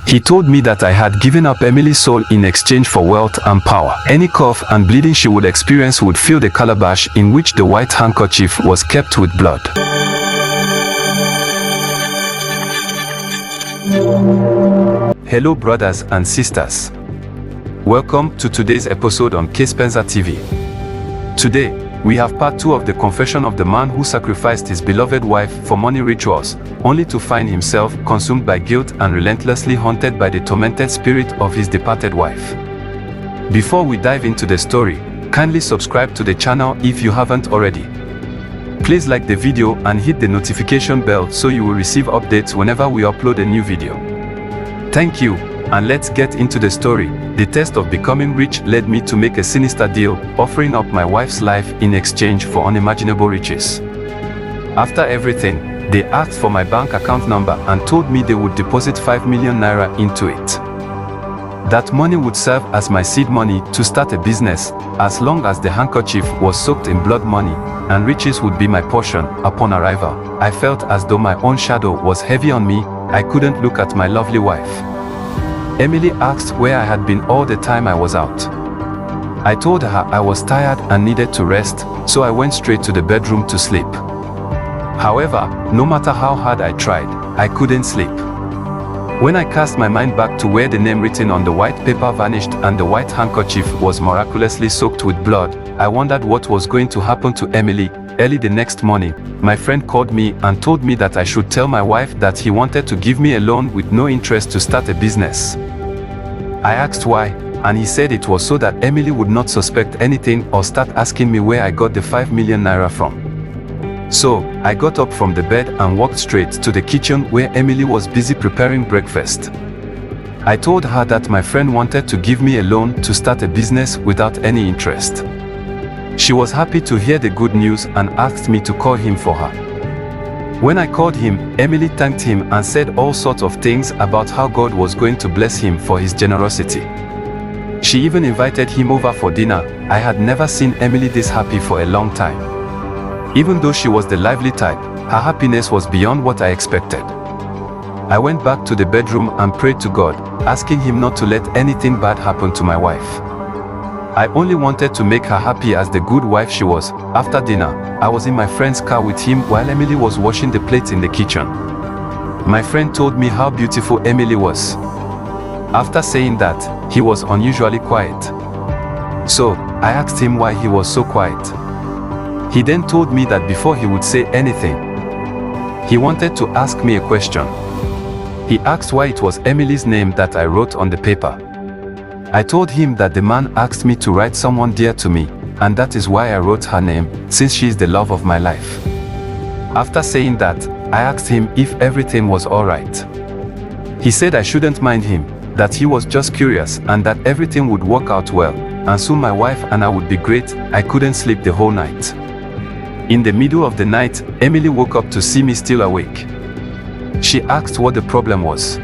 He told me that I had given up Emily's soul in exchange for wealth and power. Any cough and bleeding she would experience would fill the calabash in which the white handkerchief was kept with blood. Hello brothers and sisters. Welcome to today's episode on K Spencer TV. Today, we have part 2 of the confession of the man who sacrificed his beloved wife for money rituals, only to find himself consumed by guilt and relentlessly haunted by the tormented spirit of his departed wife. Before we dive into the story, kindly subscribe to the channel if you haven't already. Please like the video and hit the notification bell so you will receive updates whenever we upload a new video. Thank you, and let's get into the story. The test of becoming rich led me to make a sinister deal, offering up my wife's life in exchange for unimaginable riches. After everything, they asked for my bank account number and told me they would deposit 5 million naira into it. That money would serve as my seed money to start a business, as long as the handkerchief was soaked in blood money, and riches would be my portion. Upon arrival, I felt as though my own shadow was heavy on me. I couldn't look at my lovely wife. Emily asked where I had been all the time I was out. I told her I was tired and needed to rest, so I went straight to the bedroom to sleep. However, no matter how hard I tried, I couldn't sleep. When I cast my mind back to where the name written on the white paper vanished and the white handkerchief was miraculously soaked with blood, I wondered what was going to happen to Emily. Early the next morning, my friend called me and told me that I should tell my wife that he wanted to give me a loan with no interest to start a business. I asked why, and he said it was so that Emily would not suspect anything or start asking me where I got the 5 million naira from. So, I got up from the bed and walked straight to the kitchen where Emily was busy preparing breakfast. I told her that my friend wanted to give me a loan to start a business without any interest. She was happy to hear the good news and asked me to call him for her. When I called him, Emily thanked him and said all sorts of things about how God was going to bless him for his generosity. She even invited him over for dinner. I had never seen Emily this happy for a long time. Even though she was the lively type, her happiness was beyond what I expected. I went back to the bedroom and prayed to God, asking him not to let anything bad happen to my wife. I only wanted to make her happy as the good wife she was. After dinner, I was in my friend's car with him while Emily was washing the plates in the kitchen. My friend told me how beautiful Emily was. After saying that, he was unusually quiet. So, I asked him why he was so quiet. He then told me that before he would say anything, he wanted to ask me a question. He asked why it was Emily's name that I wrote on the paper. I told him that the man asked me to write someone dear to me, and that is why I wrote her name, since she is the love of my life. After saying that, I asked him if everything was alright. He said I shouldn't mind him, that he was just curious and that everything would work out well, and soon my wife and I would be great. I couldn't sleep the whole night. In the middle of the night, Emily woke up to see me still awake. She asked what the problem was.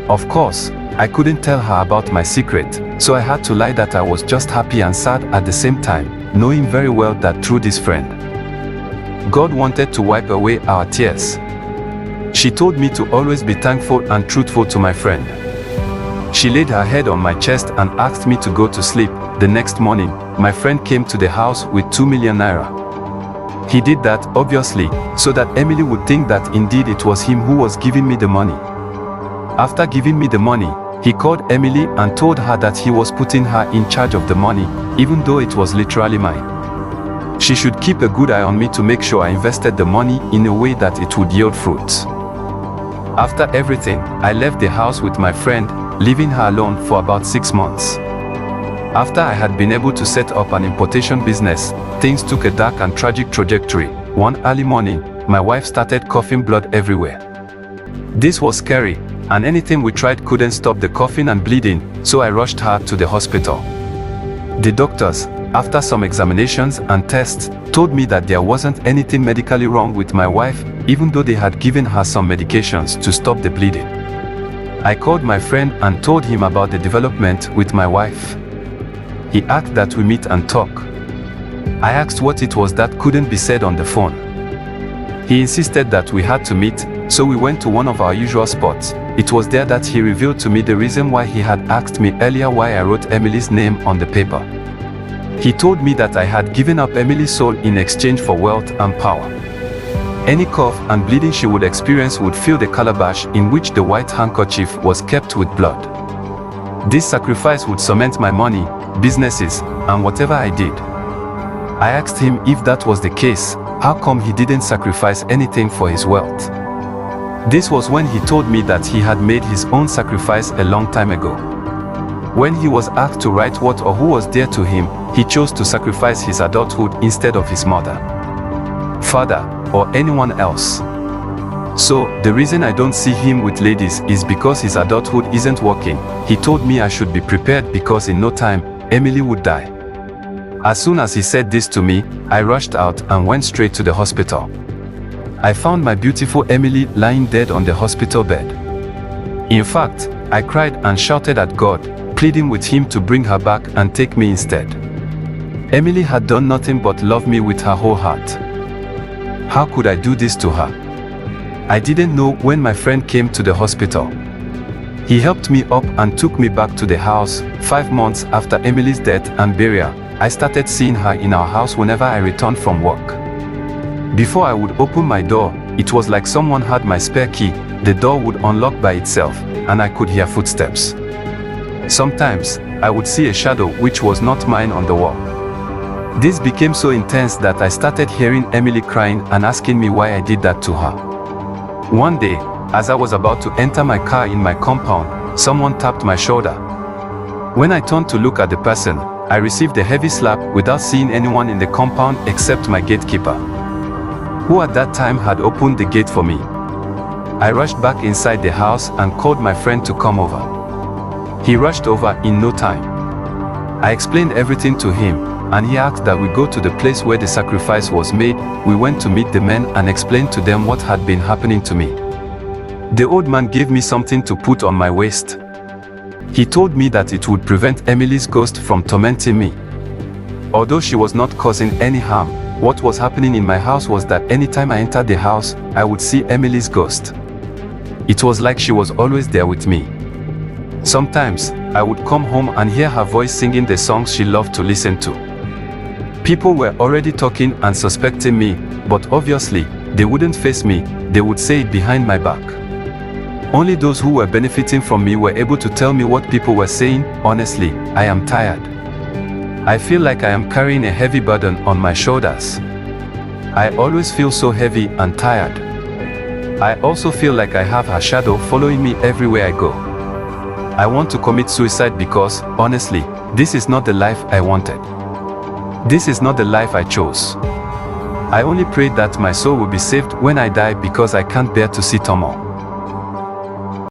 Of course, I couldn't tell her about my secret, so I had to lie that I was just happy and sad at the same time, knowing very well that through this friend, God wanted to wipe away our tears. She told me to always be thankful and truthful to my friend. She laid her head on my chest and asked me to go to sleep. The next morning, my friend came to the house with 2 million naira. He did that, obviously, so that Emily would think that indeed it was him who was giving me the money. After giving me the money, he called Emily and told her that he was putting her in charge of the money, even though it was literally mine. She should keep a good eye on me to make sure I invested the money in a way that it would yield fruits. After everything, I left the house with my friend, leaving her alone for about 6 months. After I had been able to set up an importation business, things took a dark and tragic trajectory. One early morning, my wife started coughing blood everywhere. This was scary, and anything we tried couldn't stop the coughing and bleeding, so I rushed her to the hospital. The doctors, after some examinations and tests, told me that there wasn't anything medically wrong with my wife, even though they had given her some medications to stop the bleeding. I called my friend and told him about the development with my wife. He asked that we meet and talk. I asked what it was that couldn't be said on the phone. He insisted that we had to meet, so we went to one of our usual spots. it was there that he revealed to me the reason why he had asked me earlier why I wrote Emily's name on the paper. He told me that I had given up Emily's soul in exchange for wealth and power. Any cough and bleeding she would experience would fill the calabash in which the white handkerchief was kept with blood. This sacrifice would cement my money, businesses, and whatever I did. I asked him if that was the case, how come he didn't sacrifice anything for his wealth? This was when he told me that he had made his own sacrifice a long time ago. When he was asked to write what or who was dear to him, he chose to sacrifice his adulthood instead of his mother, father, or anyone else. So, the reason I don't see him with ladies is because his adulthood isn't working. He told me I should be prepared because in no time, Emily would die. As soon as he said this to me, I rushed out and went straight to the hospital. I found my beautiful Emily lying dead on the hospital bed. In fact, I cried and shouted at God, pleading with him to bring her back and take me instead. Emily had done nothing but love me with her whole heart. How could I do this to her? I didn't know when my friend came to the hospital. He helped me up and took me back to the house. 5 months after Emily's death and burial, I started seeing her in our house whenever I returned from work. Before I would open my door, it was like someone had my spare key. The door would unlock by itself, and I could hear footsteps. Sometimes, I would see a shadow which was not mine on the wall. This became so intense that I started hearing Emily crying and asking me why I did that to her. One day, as I was about to enter my car in my compound, someone tapped my shoulder. When I turned to look at the person, I received a heavy slap without seeing anyone in the compound except my gatekeeper, who at that time had opened the gate for me. I rushed back inside the house and called my friend to come over. He rushed over in no time. I explained everything to him, and he asked that we go to the place where the sacrifice was made. We went to meet the men and explained to them what had been happening to me. The old man gave me something to put on my waist. He told me that it would prevent Emily's ghost from tormenting me. Although she was not causing any harm, what was happening in my house was that anytime I entered the house, I would see Emily's ghost. It was like she was always there with me. Sometimes, I would come home and hear her voice singing the songs she loved to listen to. People were already talking and suspecting me, but obviously, they wouldn't face me, they would say it behind my back. Only those who were benefiting from me were able to tell me what people were saying. Honestly, I am tired. I feel like I am carrying a heavy burden on my shoulders. I always feel so heavy and tired. I also feel like I have a shadow following me everywhere I go. I want to commit suicide because, honestly, this is not the life I wanted. This is not the life I chose. I only pray that my soul will be saved when I die because I can't bear to see turmoil.